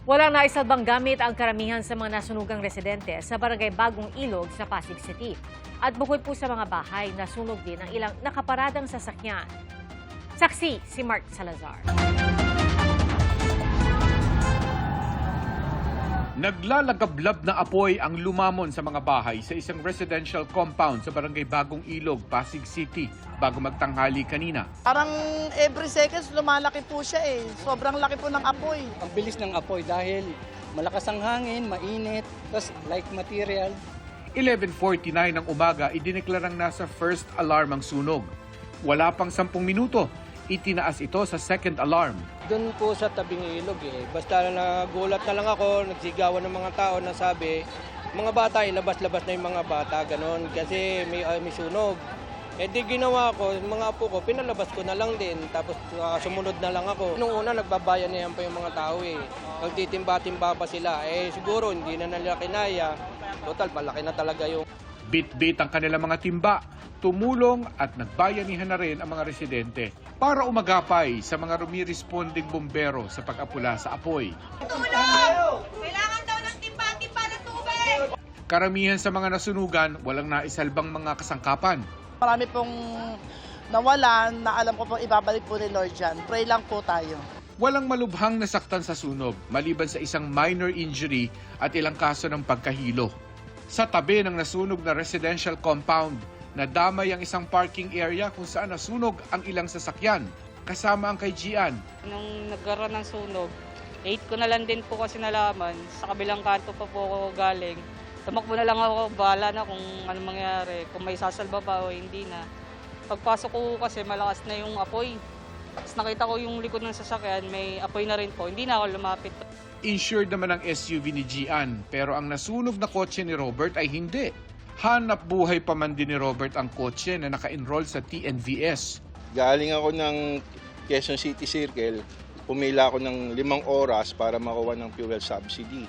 Walang naisalbang gamit ang karamihan sa mga nasunugang residente sa Barangay Bagong Ilog sa Pasig City. At bukod po sa mga bahay, nasunog din ang ilang nakaparadang sasakyan. Saksi si Mark Salazar. Naglalagablab na apoy ang lumamon sa mga bahay sa isang residential compound sa Barangay Bagong Ilog, Pasig City bago magtanghali kanina. Parang every seconds lumalaki po siya eh. Sobrang laki po ng apoy. Ang bilis ng apoy dahil malakas ang hangin, mainit, tapos light material. 11:49 ng umaga, idineklarang nasa first alarm ang sunog. Wala pang 10 minuto, itinaas ito sa second alarm. Doon po sa tabing ilog Basta nagulat na lang ako, nagsigawan ng mga tao na sabi, mga bata, ilabas-labas na yung mga bata, ganon, kasi may sunog. Di ginawa ko, mga apo ko, pinalabas ko na lang din, tapos sumunod na lang ako. Nung una, nagbabayan na yan pa yung mga tao Nagtitimba-timba pa sila. Siguro, hindi na nila kinaya. Total, malaki na talaga yung... Bit-bit ang kanilang mga timba, tumulong at nagbayanihan na rin ang mga residente para umagapay sa mga rumiresponding bumbero sa pag-apula sa apoy. Tulong! Kailangan daw ng timba-timba ng tubig! Karamihan sa mga nasunugan, walang naisalbang mga kasangkapan. Marami pong nawalan na alam ko pong ibabalik po ni Lord Jan. Pray lang po tayo. Walang malubhang nasaktan sa sunog, maliban sa isang minor injury at ilang kaso ng pagkahilo. Sa tabi ng nasunog na residential compound, nadamay ang isang parking area kung saan nasunog ang ilang sasakyan, kasama ang kay Gian. Nung nagkaroon ng sunog, 8 ko na lang din po kasi nalaman. Sa kabilang kanto pa po ako galing. Tumakbo na lang ako, bahala na kung ano mangyari, kung may sasalba pa o hindi na. Pagpasok ko kasi malakas na yung apoy. Tapos nakita ko yung likod ng sasakyan, may apoy na rin po. Hindi na ako lumapit. Insured naman ang SUV ni Gian, pero ang nasunog na kotse ni Robert ay hindi. Hanap buhay pa man din ni Robert ang kotse na naka-enroll sa TNVS. Galing ako ng Quezon City Circle, pumila ako ng 5 oras para makuha ng fuel subsidy.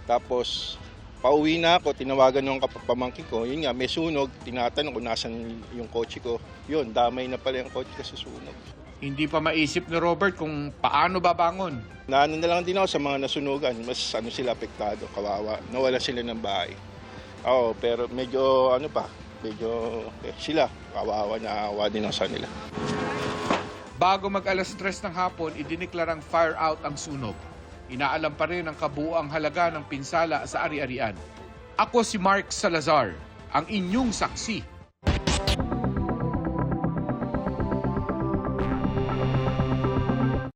Tapos, pauwi na ako, tinawagan ng kapamangkin ko, yun nga, may sunog, tinatanong kung nasan yung kotse ko. Yun, damay na pala yung kotse ko sa sunog. Hindi pa maisip ni Robert kung paano babangon. Naano na lang din ako sa mga nasunugan, mas sila apektado, kawawa, nawala sila ng bahay. Pero medyo sila, kawawa na awa din ang sanila. Bago mag-alas 3 ng hapon, idineklarang fire out ang sunog. Inaalam pa rin ang kabuuang halaga ng pinsala sa ari-arian. Ako si Mark Salazar, ang inyong saksi